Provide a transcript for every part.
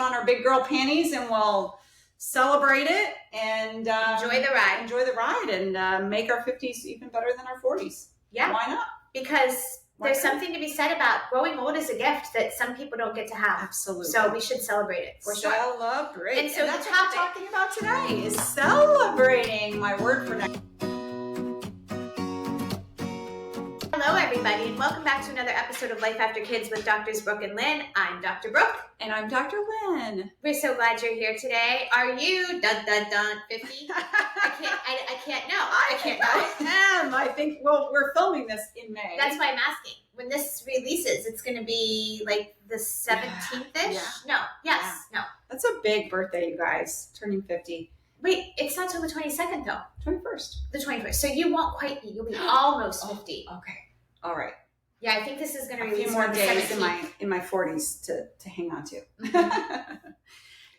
put on our big girl panties and we'll celebrate it and enjoy the ride and make our 50s even better than our 40s. Yeah. Why not? Because there's something to be said about growing old is a gift that some people don't get to have. Absolutely. So we should celebrate it for sure. Celebrate. And so that's the what topic we're talking about today is celebrating. My word for next. Hello, everybody, and welcome back to another episode of Life After Kids with Drs. Brooke and Lynn. I'm Dr. Brooke. And I'm Dr. Lynn. We're so glad you're here today. Are you 50? I can't know. I am. I think, well, we're filming this in May. That's why I'm asking. When this releases, it's going to be like the 17th-ish? Yeah. No. Yes. Yeah. No. That's a big birthday, you guys. Turning 50. Wait, it's not till the 22nd, though. 21st. The 21st. So you won't quite be. You'll be almost 50. Okay. All right. Yeah, I think this is going to release a few more days 17th. in my 40s to hang on to.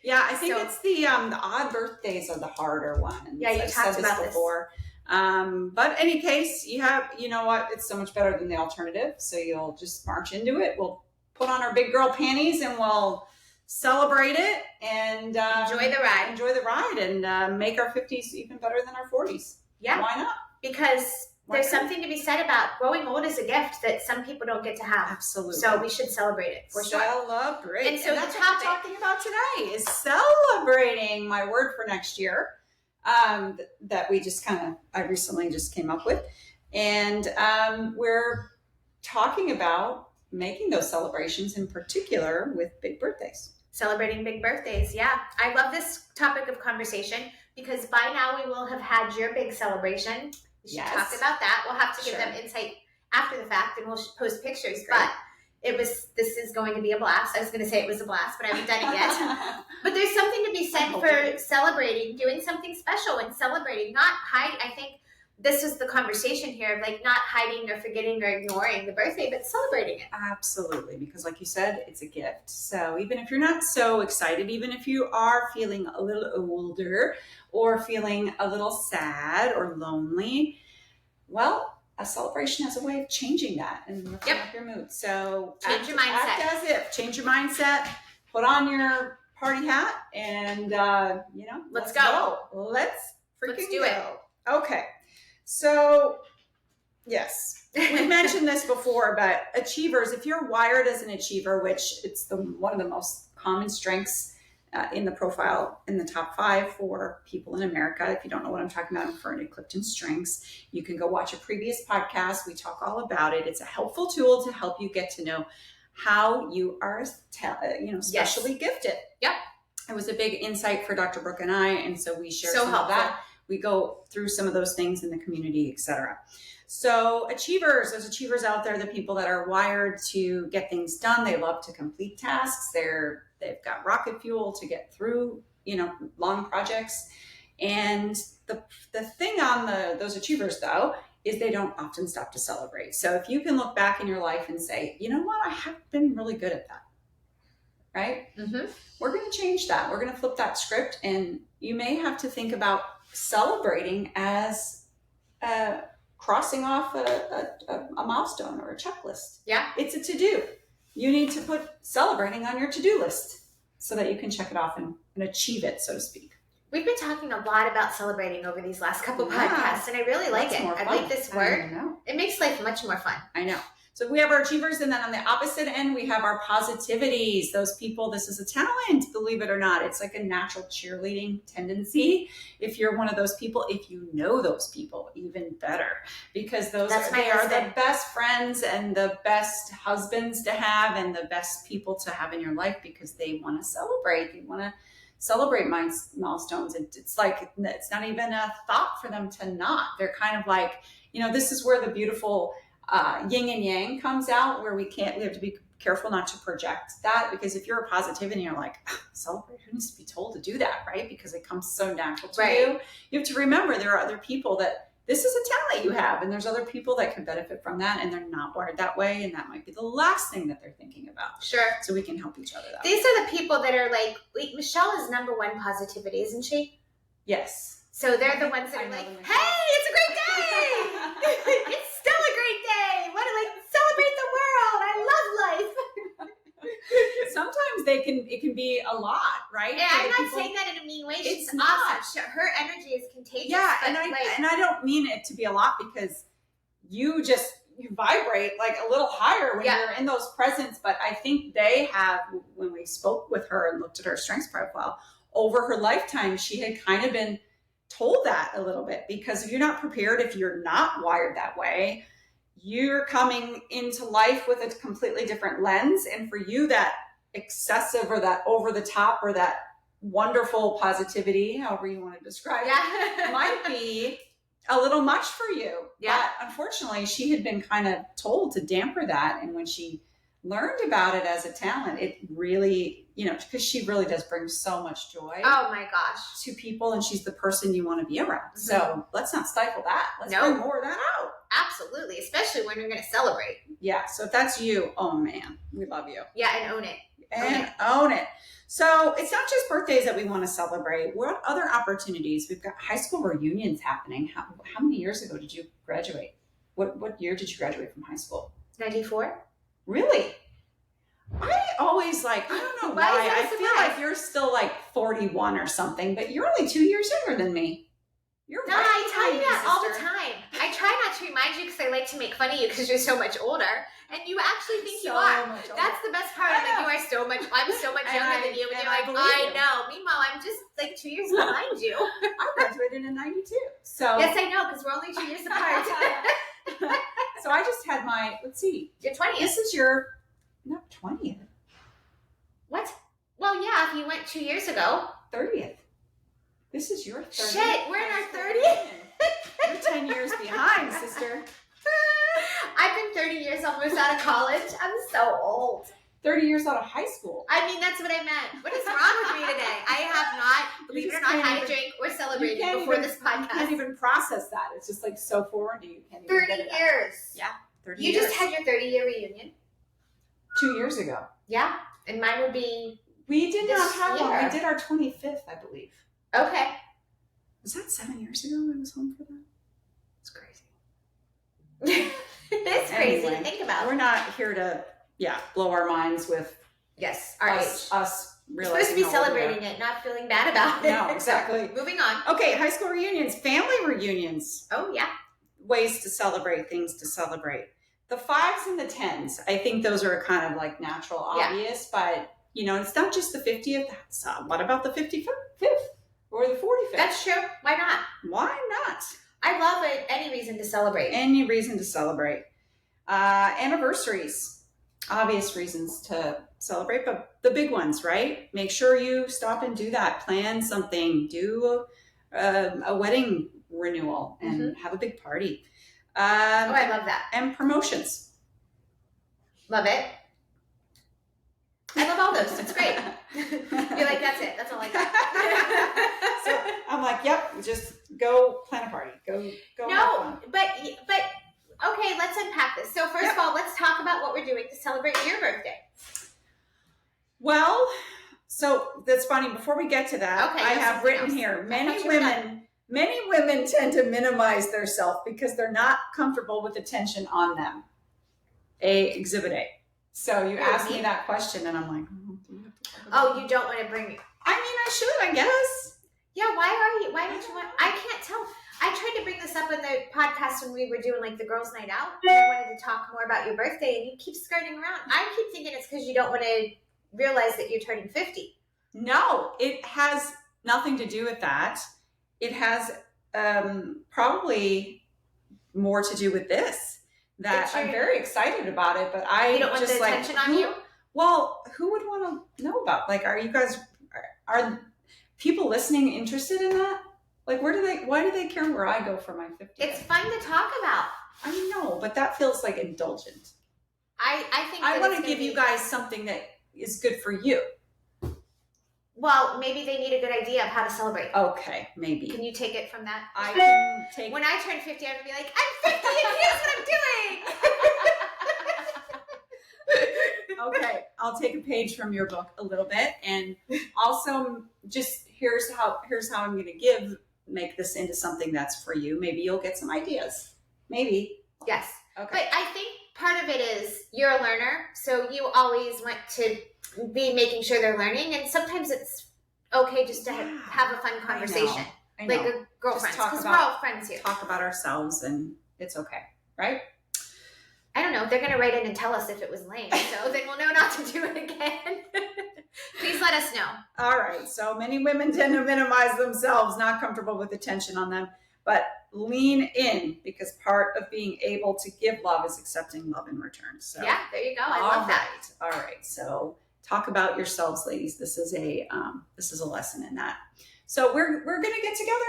Yeah, I think it's the odd birthdays are the harder one. Yeah, you talked about this before. But any case, you know what? It's so much better than the alternative. So you'll just march into it. We'll put on our big girl panties and we'll celebrate it and enjoy the ride and make our 50s even better than our 40s. Yeah. Why not? Because there's something to be said about growing old is a gift that some people don't get to have. Absolutely. So we should celebrate it for sure. Celebrate. And so that's what we're talking about today is celebrating. My word for next year that we I recently just came up with. And we're talking about making those celebrations in particular with big birthdays. Celebrating big birthdays. Yeah. I love this topic of conversation because by now we will have had your big celebration. We should talk about that. We'll have to give them insight after the fact and we'll post pictures. But this is going to be a blast. I was going to say it was a blast, but I haven't done it yet. But there's something to be said for celebrating, doing something special and celebrating, not hiding. I think this is the conversation here of like not hiding or forgetting or ignoring the birthday, but celebrating it. Absolutely. Because like you said, it's a gift. So even if you're not so excited, even if you are feeling a little older or feeling a little sad or lonely, well, a celebration has a way of changing that and lifting up your mood. So change your mindset. Act as if. Change your mindset. Put on your party hat and, let's go. Let's do it. Okay. So, yes, we mentioned this before, but achievers, if you're wired as an achiever, which it's one of the most common strengths in the profile in the top 5 for people in America. If you don't know what I'm talking about, I'm referring to Clifton Strengths. You can go watch a previous podcast. We talk all about it. It's a helpful tool to help you get to know how you are, specially gifted. Yep. It was a big insight for Dr. Brooke and I, and so we share some helpful. of that. We go through some of those things in the community, etc. So achievers, those achievers out there, the people that are wired to get things done, they love to complete tasks. They've got rocket fuel to get through, long projects. And the thing on those achievers, though, is they don't often stop to celebrate. So if you can look back in your life and say, you know what, I have been really good at that, right? Mm-hmm. We're going to change that. We're going to flip that script. And you may have to think about celebrating as crossing off a milestone or a checklist. Yeah. It's a to-do. You need to put celebrating on your to-do list so that you can check it off and achieve it, so to speak. We've been talking a lot about celebrating over these last couple podcasts, and I really like it. I like this word. It makes life much more fun. I know. So we have our achievers, and then on the opposite end, we have our positivities. Those people, this is a talent, believe it or not. It's like a natural cheerleading tendency. If you're one of those people, if you know those people, even better. Because they are the best friends and the best husbands to have and the best people to have in your life because they want to celebrate. They want to celebrate milestones. It's like, it's not even a thought for them to not. They're kind of like, this is where the beautiful yin and yang comes out, where we have to be careful not to project that, because if you're a positive and you're like, celebrate, who needs to be told to do that, right? Because it comes so natural to you. You have to remember there are other people that this is a talent you have, and there's other people that can benefit from that, and they're not wired that way, and that might be the last thing that they're thinking about. Sure. So we can help each other that These are the people that are like, wait, Michelle is number 1 positivity, isn't she? Yes. So they're the ones that are like, hey, it's a great day! It's still a great day! Celebrate the world! I love life! Sometimes it can be a lot, right? Yeah, I'm not saying that in a mean way. She's awesome. Her energy is contagious. Yeah, and I don't mean it to be a lot, because you vibrate like a little higher when you're in those presents. But I think they have, when we spoke with her and looked at her strengths profile over her lifetime, she had kind of been told that a little bit, because if you're not prepared, if you're not wired that way, you're coming into life with a completely different lens. And for you, that excessive or that over the top or that wonderful positivity, however you want to describe it, might be a little much for you. But unfortunately, she had been kind of told to damper that. And when she learned about it as a talent, it really, because she really does bring so much joy. Oh my gosh. To people, and she's the person you want to be around. Mm-hmm. So let's not stifle that. Let's bring more of that out. Absolutely. Especially when you're going to celebrate. Yeah. So if that's you, oh man, we love you. Yeah. And own it. Own it. So it's not just birthdays that we want to celebrate. What other opportunities? We've got high school reunions happening. How many years ago did you graduate? What year did you graduate from high school? 94. Really? I always I don't know why. I feel like you're still 41 or something, but you're only 2 years younger than me. You're no, I tell you that all the time. I try not to remind you because I like to make fun of you because you're so much older, and you actually think you are. That's the best part. I'm I'm so much younger than you, and you're like, I know. Meanwhile, I'm just 2 years behind you. I graduated in 92. So yes, I know, because we're only 2 years apart. So I just had my, let's see. Your 20th. This is your, not 20th. What? Well, yeah, if you went 2 years ago. 30th. This is your 30th. Shit, we're in our 30th. You're 10 years behind, sister. I've been 30 years almost out of college. I'm so old. 30 years out of high school. I mean, that's what I meant. What is wrong with me today? I have not, believe it or not, had a drink or celebrated before this podcast. You can't even process that. It's just so foreign to you. You can't even 30 get it years. Out. Yeah, 30 years. years. You just had your 30-year reunion. 2 years ago. Yeah, and mine would be We did not have one. We did our 25th, I believe. Okay. Was that 7 years ago I was home for that? It's crazy. It's crazy to think about. We're not here to, blow our minds with our us age. Realizing supposed to be celebrating it, not feeling bad about it. No, exactly. Moving on. Okay, high school reunions, family reunions. Oh, yeah. Ways to celebrate, things to celebrate. The 5s and the 10s, I think those are kind of natural, obvious, but it's not just the 50th. That's, what about the 55th or the 45th? That's true. Why not? Why not? I love it. Any reason to celebrate. Any reason to celebrate. Anniversaries, obvious reasons to celebrate, but the big ones, right? Make sure you stop and do that. Plan something. Do a wedding renewal and have a big party. I love that. And promotions. Love it. I love all those. It's great. You're like, that's it. That's all I got. So I'm yep, just go plan a party. Go. No, but okay, let's unpack this. So first of all, let's talk about what we're doing to celebrate your birthday. Well, so that's funny. Before we get to that, I have written here, many women tend to minimize their self because they're not comfortable with attention on them. Exhibit A. So you asked me that question and I'm like, do you have to talk about you don't want to bring it. I mean, I should, I guess. Yeah, why don't you want, I can't tell. I tried to bring this up in the podcast when we were doing the girls' night out. And I wanted to talk more about your birthday and you keep skirting around. I keep thinking it's because you don't want to realize that you're turning 50. No, it has nothing to do with that. It has probably more to do with this. That I'm very excited about it, but I you don't want the attention on you. Well, who would want to know about? Are you guys? Are people listening interested in that? Why do they care where I go for my 50th? It's fun to talk about. I know, but that feels indulgent. I think I want to give you guys something that is good for you. Well, maybe they need a good idea of how to celebrate. Okay, maybe. Can you take it from that? I can take. When I turn 50, I'm gonna be like, I'm 50 and here's what I'm doing. Okay, I'll take a page from your book a little bit, and also just here's how I'm going to make this into something that's for you. Maybe you'll get some ideas. Maybe. Yes. Okay. But I think part of it is you're a learner, so you always want to be making sure they're learning. And sometimes it's okay just to have a fun conversation. I know. Like a girlfriend, because we're all friends here. Talk about ourselves, and it's okay, right? I don't know. They're going to write in and tell us if it was lame, so then we'll know not to do it again. Please let us know. All right. So many women tend to minimize themselves, not comfortable with attention on them, but lean in, because part of being able to give love is accepting love in return. So yeah, there you go. I love that. All right. So talk about yourselves, ladies. This is a lesson in that. So we're going to get together.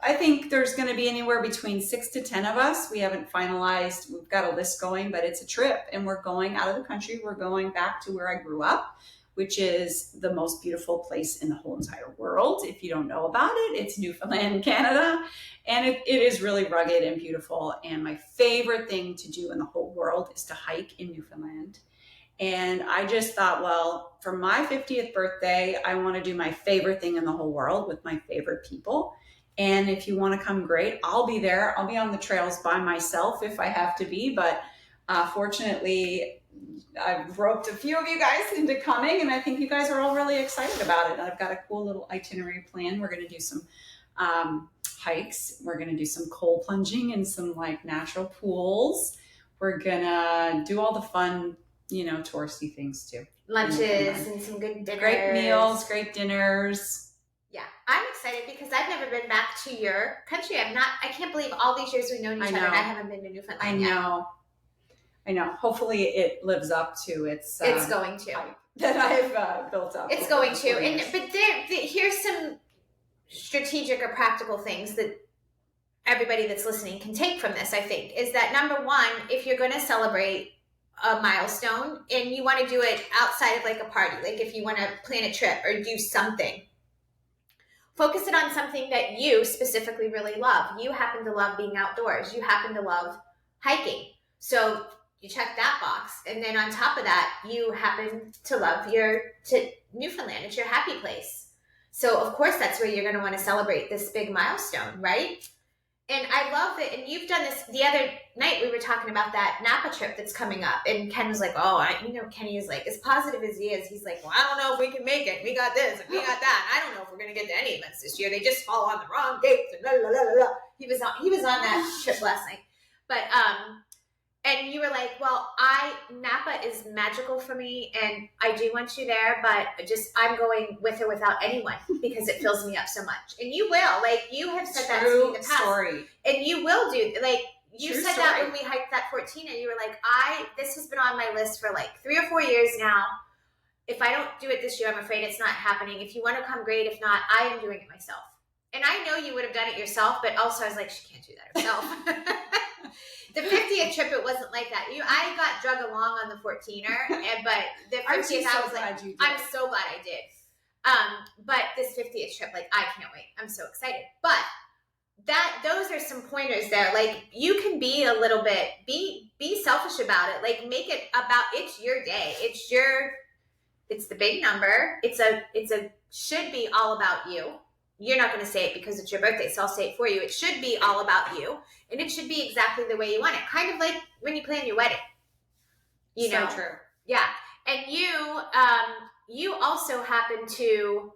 I think there's going to be anywhere between 6 to 10 of us. We haven't finalized. We've got a list going, but it's a trip, and we're going out of the country. We're going back to where I grew up, which is the most beautiful place in the whole entire world. If you don't know about it, it's Newfoundland, Canada. And it is really rugged and beautiful. And my favorite thing to do in the whole world is to hike in Newfoundland. And I just thought, well, for my 50th birthday, I want to do my favorite thing in the whole world with my favorite people. And if you want to come, great. I'll be there. I'll be on the trails by myself if I have to be. But fortunately, I've roped a few of you guys into coming, and I think you guys are all really excited about it. I've got a cool little itinerary plan. We're going to do some hikes. We're going to do some cold plunging in some like natural pools. We're going to do all the fun, touristy things too. Lunches and some good dinners. Great meals, great dinners. Yeah, I'm excited because I've never been back to your country. I can't believe all these years we've known each other and I haven't been to Newfoundland yet. I know. Hopefully it lives up to its going to. hype that I've built up. It's going to. But here's some strategic or practical things that everybody that's listening can take from this, I think, is that number one, if you're going to celebrate a milestone and you want to do it outside of like a party, like if you want to plan a trip or do something, focus it on something that you specifically really love. You happen to love being outdoors. You happen to love hiking. So you check that box. And then on top of that, you happen to love Newfoundland. It's your happy place. So of course, that's where you're going to want to celebrate this big milestone, right? And I love it. And you've done this the other night. We were talking about that Napa trip that's coming up. And Ken was like, Kenny is like, as positive as he is. He's like, well, I don't know if we can make it. We got this and we got that. I don't know if we're going to get to any events this year. They just fall on the wrong dates and blah, blah, blah, blah. He was on that trip last night. But, and you were like, well, Napa is magical for me and I do want you there, but I'm going with or without anyone because it fills me up so much. And you will, like you have said that to me in the past. Story. And you will do, like you said that when we hiked that 14 and you were like, this has been on my list for like 3 or 4 years now. If I don't do it this year, I'm afraid it's not happening. If you want to come, great. If not, I am doing it myself. And I know you would have done it yourself, but also I was like, she can't do that herself. The 50th trip, it wasn't like that. I got drug along on the 14er, but the 50th, I was like, I'm so glad I did. But this 50th trip, like, I can't wait. I'm so excited. But those are some pointers there. Like, you can be a little bit, be selfish about it. Like, make it about, it's your day. It's the big number. Should be all about you. You're not going to say it because it's your birthday, so I'll say it for you. It should be all about you, and it should be exactly the way you want it. Kind of like when you plan your wedding. So true. Yeah. And you also happen to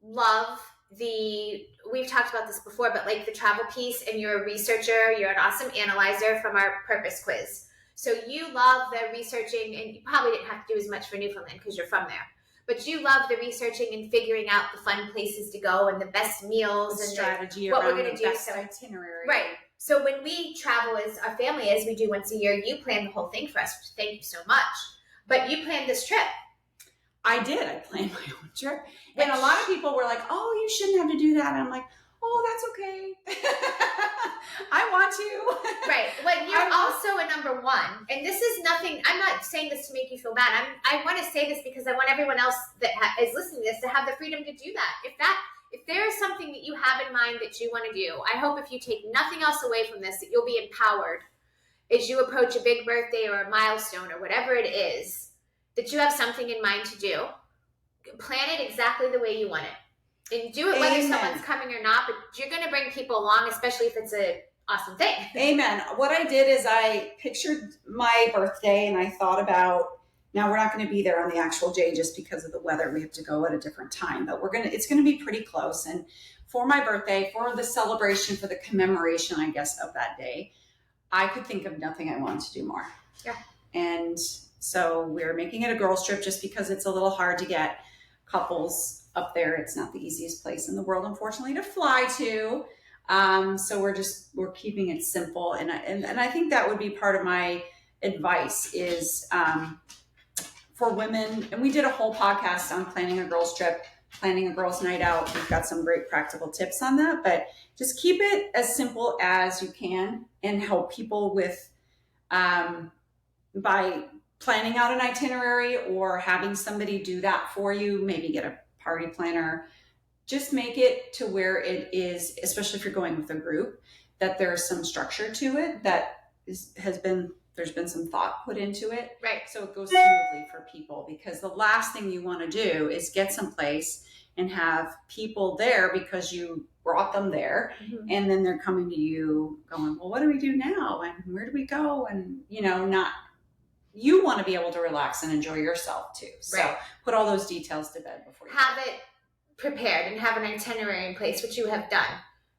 love we've talked about this before, but like the travel piece, and you're a researcher, you're an awesome analyzer from our purpose quiz. So you love the researching, and you probably didn't have to do as much for Newfoundland because you're from there. But you love the researching and figuring out the fun places to go and the best meals and strategy what around we're going to do. Best itinerary. Right. So when we travel as our family, as we do once a year, you plan the whole thing for us. Thank you so much. But you planned this trip. I did. I planned my own trip. And a lot of people were like, oh, you shouldn't have to do that. And I'm like, oh, that's okay. I want to. Right. Well, you're also a number one. And this is nothing, I'm not saying this to make you feel bad. I want to say this because I want everyone else that is listening to this to have the freedom to do that. If there is something that you have in mind that you want to do, I hope if you take nothing else away from this, that you'll be empowered as you approach a big birthday or a milestone or whatever it is, that you have something in mind to do. Plan it exactly the way you want it. And do it whether someone's coming or not, but you're going to bring people along, especially if it's an awesome thing. Amen. What I did is I pictured my birthday and I thought about Now we're not going to be there on the actual day just because of the weather. We have to go at a different time, but it's going to be pretty close. And for my birthday, for the celebration, for the commemoration, I guess, of that day, I could think of nothing I wanted to do more. Yeah. And so we're making it a girls trip just because it's a little hard to get couples up there. It's not the easiest place in the world, unfortunately, to fly to. So we're keeping it simple. And I think that would be part of my advice is, for women, and we did a whole podcast on planning a girls trip, planning a girls night out. We've got some great practical tips on that, but just keep it as simple as you can and help people with, by planning out an itinerary or having somebody do that for you, maybe get a party planner. Just make it to where it is, especially if you're going with a group, that there's some structure to it, that there's been some thought put into it. Right. So it goes smoothly for people, because the last thing you want to do is get someplace and have people there because you brought them there. Mm-hmm. And then they're coming to you going, well, what do we do now? And where do we go? And, you want to be able to relax and enjoy yourself too. So put all those details to bed before you have it prepared and have an itinerary in place, which you have done,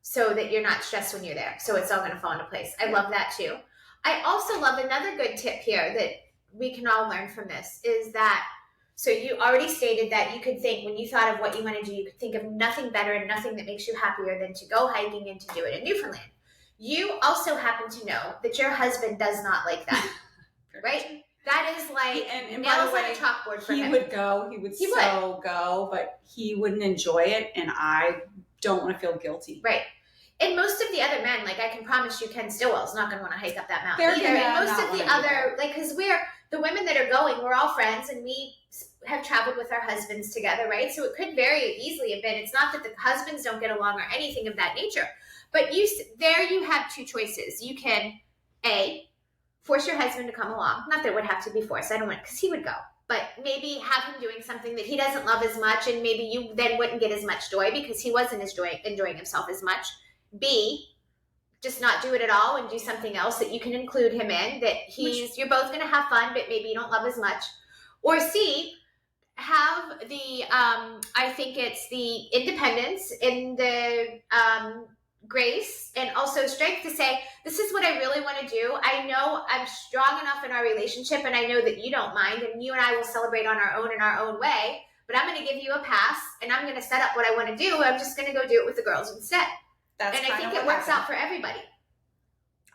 so that you're not stressed when you're there. So it's all going to fall into place. I love that too. I also love another good tip here that we can all learn from this is that, so you already stated that you could think, when you thought of what you want to do, you could think of nothing better and nothing that makes you happier than to go hiking and to do it in Newfoundland. You also happen to know that your husband does not like that, right? That is like and nails on a chalkboard for him. He would go, but he wouldn't enjoy it, and I don't want to feel guilty. Right. And most of the other men, like I can promise you, Ken Stillwell's not going to want to hike up that mountain either. And most of the other, like, because the women that are going, we're all friends, and we have traveled with our husbands together, right? So it could very easily have been. It's not that the husbands don't get along or anything of that nature, but you have two choices. You can force your husband to come along. Not that it would have to be forced. I don't want, because he would go. But maybe have him doing something that he doesn't love as much, and maybe you then wouldn't get as much joy because he wasn't enjoying himself as much. B, just not do it at all and do something else that you can include him in, that you're both going to have fun, but maybe you don't love as much. Or C, have the, I think it's the independence and the grace and also strength to say, this is what I really want to do. I know I'm strong enough in our relationship, and I know that you don't mind, and you and I will celebrate on our own in our own way, but I'm going to give you a pass, and I'm going to set up what I want to do. I'm just going to go do it with the girls instead. And I think it works out for everybody.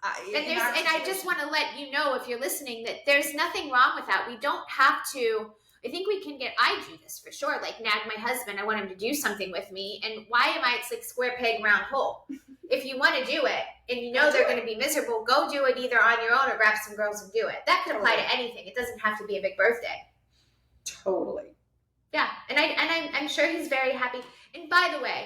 And I just want to let you know, if you're listening, that there's nothing wrong with that. We don't have to. I think I do this for sure, like nag my husband. I want him to do something with me. And it's like square peg, round hole. If you want to do it and you know they're going to be miserable, go do it either on your own or grab some girls and do it. That could apply to anything. It doesn't have to be a big birthday. Totally. Yeah. And I'm sure he's very happy. And by the way,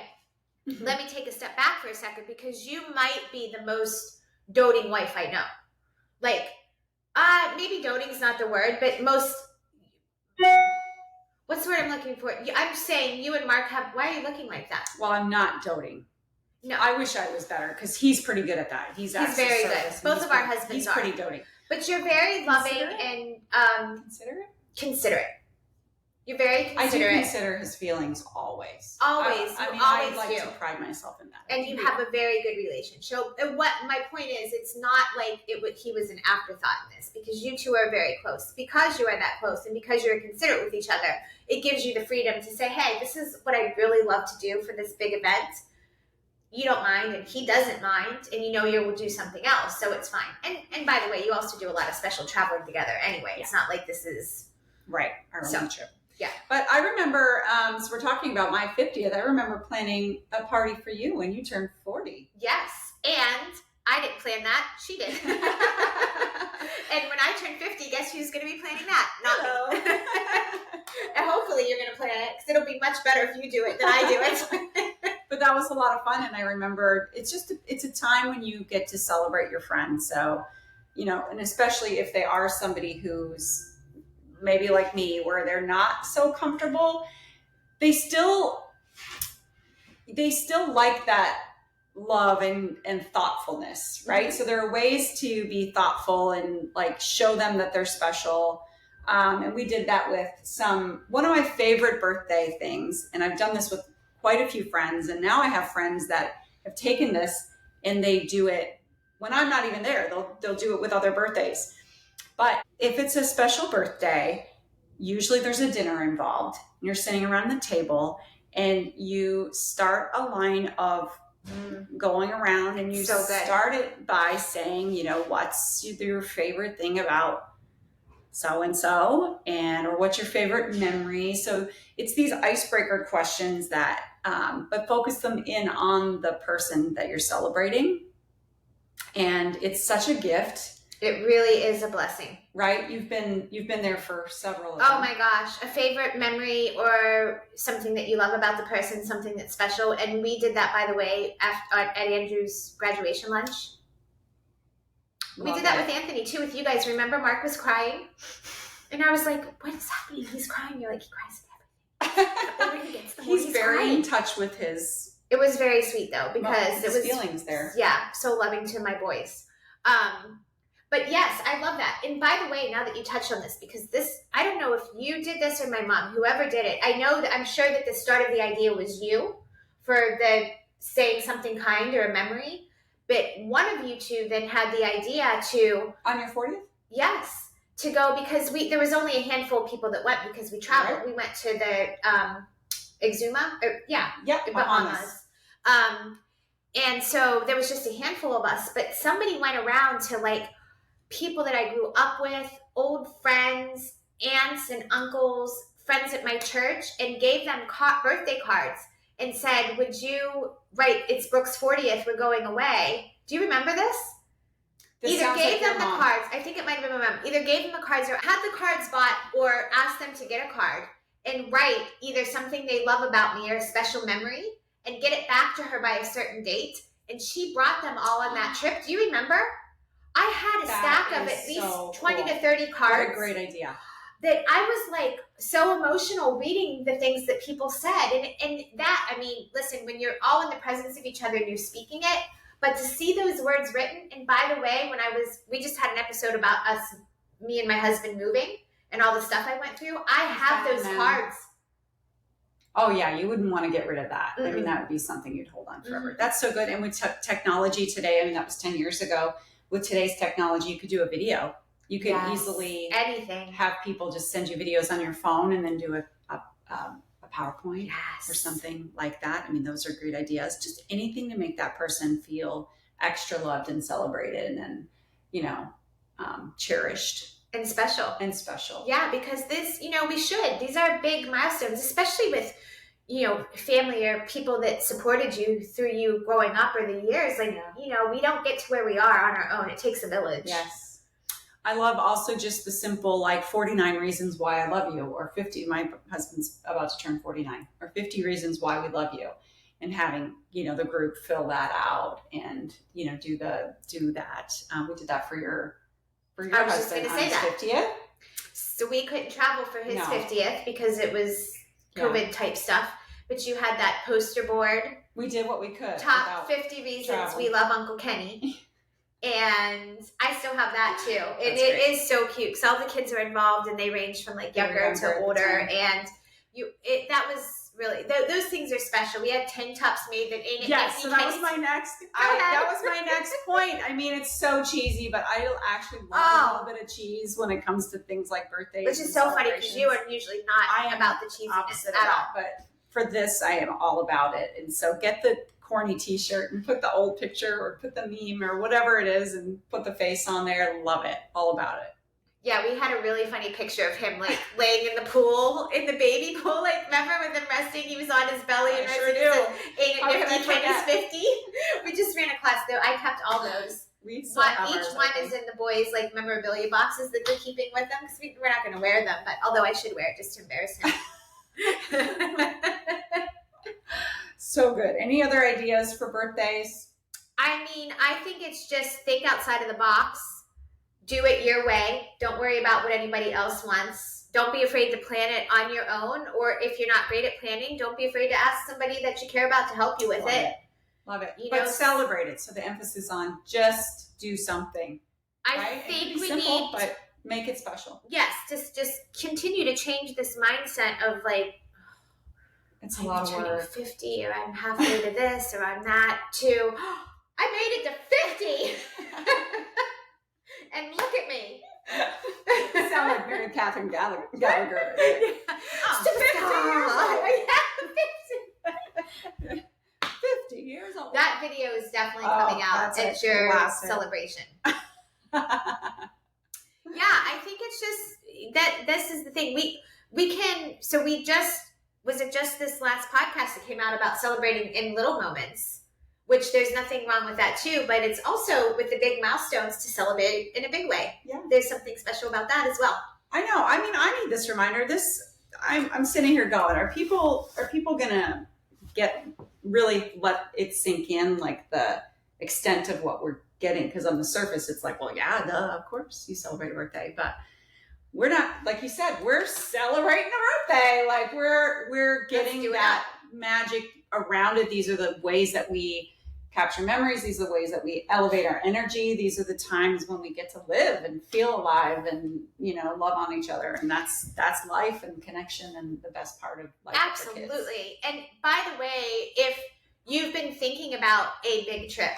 let me take a step back for a second, because you might be the most doting wife I know. Like, maybe doting is not the word, but what's the word I'm looking for? I'm saying you and Mark why are you looking like that? Well, I'm not doting. No. I wish I was better, because he's pretty good at that. He's very good. Both of our husbands are. He's pretty doting. But you're very loving and considerate. You're very considerate. I do consider his feelings always. Always. I like to pride myself in that. And you have a very good relationship. So what my point is, it's not like he was an afterthought in this, because you two are very close. Because you are that close, and because you're considerate with each other, it gives you the freedom to say, hey, this is what I really love to do for this big event. You don't mind, and he doesn't mind, and you will do something else, so it's fine. And by the way, you also do a lot of special traveling together anyway. Yeah. It's not like this is our own trip. Yeah. But I remember, so we're talking about my 50th, I remember planning a party for you when you turned 40. Yes. And I didn't plan that. She did. And when I turned 50, guess who's going to be planning that? Not me. And hopefully you're going to plan it, because it'll be much better if you do it than I do it. But that was a lot of fun. And I remember it's a time when you get to celebrate your friends. So, and especially if they are somebody who's maybe like me, where they're not so comfortable, they still like that love and thoughtfulness, right? Mm-hmm. So there are ways to be thoughtful and like show them that they're special. And we did that with one of my favorite birthday things. And I've done this with quite a few friends. And now I have friends that have taken this and they do it when I'm not even there. They'll do it with other birthdays. But if it's a special birthday, usually there's a dinner involved. You're sitting around the table and you start a line of going around, and you start it by saying, what's your favorite thing about so-and-so, or what's your favorite memory? So it's these icebreaker questions that, but focus them in on the person that you're celebrating. And it's such a gift. It really is a blessing. Right? You've been there for several of them. Oh my gosh. A favorite memory or something that you love about the person, something that's special. And we did that, by the way, at Andrew's graduation lunch. We did that with Anthony too, with you guys. Remember, Mark was crying? And I was like, what is happening? He's crying. You're like, he cries at everything. He's very crying. In touch with his... It was very sweet though, because it was feelings there. Yeah, so loving to my boys. But yes, I love that. And by the way, now that you touched on this, because this, I don't know if you did this or my mom, whoever did it. I'm sure that the start of the idea was you for the saying something kind or a memory. But one of you two then had the idea to... On your 40th? Yes. To go, because there was only a handful of people that went because we traveled. Right. We went to the Exuma. Bahamas. And so there was just a handful of us. But somebody went around to people that I grew up with, old friends, aunts and uncles, friends at my church, and gave them birthday cards and said, would you write, it's Brooke's 40th, we're going away. Do you remember this? Either gave them the cards, I think it might have been my mom, either gave them the cards or had the cards bought or asked them to get a card and write either something they love about me or a special memory and get it back to her by a certain date. And she brought them all on that trip. Do you remember? I had a stack of at least 20 to 30 cards. What a great idea. That I was so emotional reading the things that people said. And that, listen, when you're all in the presence of each other and you're speaking it, but to see those words written, and by the way, we just had an episode about me and my husband moving and all the stuff I went through. I have those cards. Oh yeah, you wouldn't want to get rid of that. Mm-hmm. That would be something you'd hold on forever. Mm-hmm. That's so good. And with technology today, that was 10 years ago. With today's technology, you could do a video. You could easily have people just send you videos on your phone and then do a PowerPoint or something like that. Those are great ideas. Just anything to make that person feel extra loved and celebrated and, cherished. And special. Yeah, because this, we should. These are big milestones, especially with, family or people that supported you through you growing up or the years. We don't get to where we are on our own. It takes a village. Yes. I love also just the simple 49 reasons why I love you, or 50, my husband's about to turn 49, or 50 reasons why we love you, and having, the group fill that out and, do that. We did that for your husband on his 50th. So we couldn't travel for his 50th because it was COVID type stuff. But you had that poster board. We did what we could. Top 50 reasons we love Uncle Kenny. And I still have that too. It is so cute because all the kids are involved and they range from younger to older. And that was really, those things are special. We had tin cups made that ain't it. Yes, so that was my next. That was my next point. It's so cheesy, but I actually love a little bit of cheese when it comes to things like birthdays. Which is so funny because you are usually not about the cheesiness at all. But for this, I am all about it. And so get the corny t-shirt and put the old picture or put the meme or whatever it is and put the face on there. Love it. All about it. Yeah, we had a really funny picture of him laying in the pool, in the baby pool. Remember with him resting? He was on his belly and resting. Ain't it 50, Kenny's 50? We just ran a class though. I kept all those. Each one is in the boys' memorabilia boxes that they're keeping with them because we're not going to wear them. But although I should wear it just to embarrass him. So good. Any other ideas for birthdays? I think it's just think outside of the box. Do it your way. Don't worry about what anybody else wants. Don't be afraid to plan it on your own. Or if you're not great at planning, don't be afraid to ask somebody that you care about to help you with it. Love it. But celebrate it. So the emphasis on just do something. I think we need Make it special. Yes, just continue to change this mindset of like, it's a lot of work. 50, or I'm halfway to this, or I'm that, to I made it to 50, and look at me. You sound like Mary Catherine Gallagher. I'm 50 years old. 50 years old. That video is definitely coming out at your celebration. Yeah, I think it's just that this is the thing. We can, so we just, was it just this last podcast that came out about celebrating in little moments, which there's nothing wrong with that too, but it's also with the big milestones to celebrate in a big way. Yeah. There's something special about that as well. I know. I mean, I need this reminder. I'm sitting here going, are people gonna really let it sink in, like the extent of what we're getting? Because on the surface, it's like, well, yeah, duh, of course you celebrate a birthday, but we're not, like you said, we're celebrating a birthday. Like we're getting that magic around it. These are the ways that we capture memories. These are the ways that we elevate our energy. These are the times when we get to live and feel alive and, love on each other. And that's life and connection and the best part of life. Absolutely. And by the way, if you've been thinking about a big trip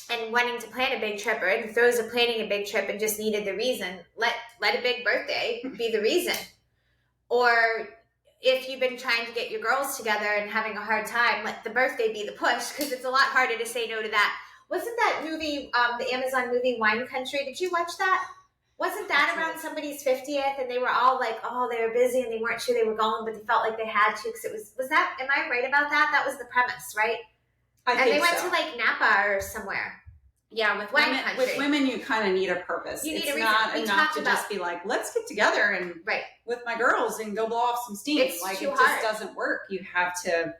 and wanting to plan a big trip, or in the throes of planning a big trip and just needed the reason, let a big birthday be the reason. Or if you've been trying to get your girls together and having a hard time, let the birthday be the push, because it's a lot harder to say no to that. Wasn't that movie, the Amazon movie Wine Country? Did you watch that? Wasn't that around somebody's 50th, and they were all like, oh, they were busy and they weren't sure they were going, but they felt like they had to, because it was that, am I right about that? That was the premise, right? And they went to like Napa or somewhere. Yeah, with women, you kind of need a purpose. You need it's a reason. not enough to just be like, let's get together and with my girls and go blow off some steam. It's like too it hard. Just doesn't work. You have to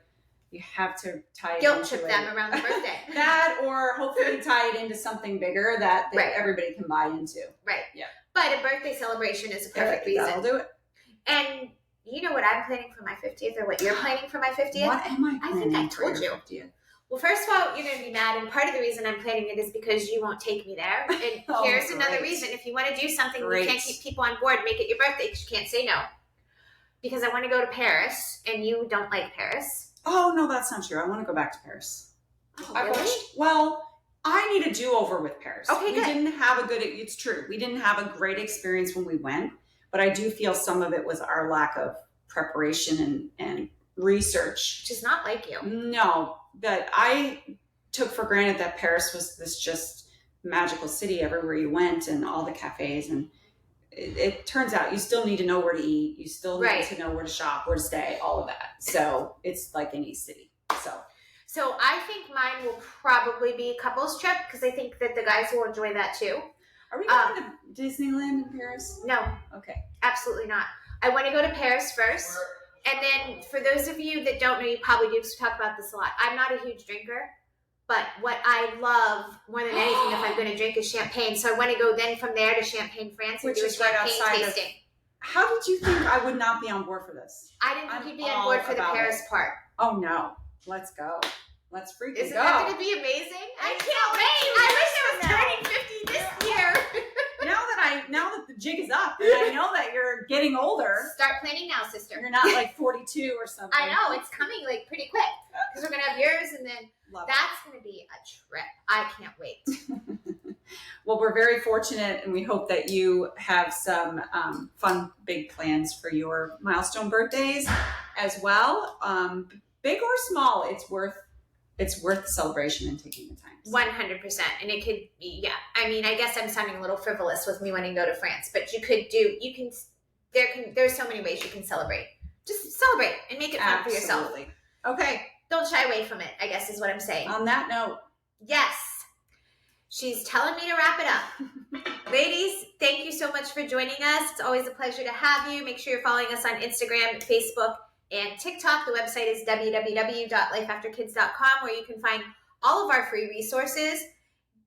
tie it guilt into trip them around the birthday. That, or hopefully tie it into something bigger that everybody can buy into. Right. Yeah. But a birthday celebration is a perfect reason. That'll do it. And you know what I'm planning for my 50th, or what you're planning for my 50th? What am I planning? I think I told you. 50th? Well, first of all, you're going to be mad, and part of the reason I'm planning it is because you won't take me there. And here's another reason. If you want to do something, you can't keep people on board, make it your birthday, because you can't say no. Because I want to go to Paris, and you don't like Paris. Oh, no, that's not true. I want to go back to Paris. Oh, really? I need a do-over with Paris. Okay, we didn't have it's true. We didn't have a great experience when we went, but I do feel some of it was our lack of preparation and research. Which is not like you. No, but I took for granted that Paris was this just magical city everywhere you went, and all the cafes, and it turns out you still need to know where to eat. You still need to know where to shop, where to stay, all of that. So it's like any city. So I think mine will probably be a couples trip, because I think that the guys will enjoy that too. Are we going to Disneyland in Paris? No. Okay. Absolutely not. I want to go to Paris first. And then for those of you that don't know, you probably do, because we talk about this a lot. I'm not a huge drinker, but what I love more than anything if I'm going to drink is champagne. So I want to go then from there to Champagne, France, and which do a is right champagne outside tasting. How did you think I would not be on board for this? I didn't think you'd be on board for the Paris part. Oh no. Let's go. Let's freaking go. Isn't that going to be amazing? I can't wait. I wish I was turning 50 this year. Now that the jig is up, and I know that you're getting older. Start planning now, sister. You're not like 42 or something. I know, it's coming like pretty quick, because we're gonna have yours, and then that's gonna be a trip. I can't wait. Well, we're very fortunate, and we hope that you have some fun, big plans for your milestone birthdays as well. Big or small, it's worth the celebration and taking the time. 100%. And it could be, I mean, I guess I'm sounding a little frivolous with me wanting to go to France, but there's so many ways you can celebrate. Just celebrate and make it fun for yourself. Okay. Don't shy away from it, I guess is what I'm saying. On that note. Yes. She's telling me to wrap it up. Ladies, thank you so much for joining us. It's always a pleasure to have you. Make sure you're following us on Instagram, Facebook, and TikTok. The website is www.lifeafterkids.com, where you can find all of our free resources.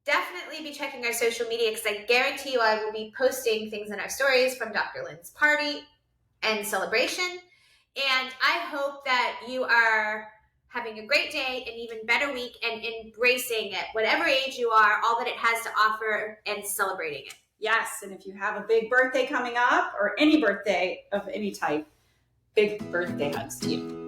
Definitely be checking our social media, because I guarantee you I will be posting things in our stories from Dr. Lynn's party and celebration. And I hope that you are having a great day, an even better week, and embracing it, whatever age you are, all that it has to offer, and celebrating it. Yes. And if you have a big birthday coming up or any birthday of any type, big birthday hugs to you.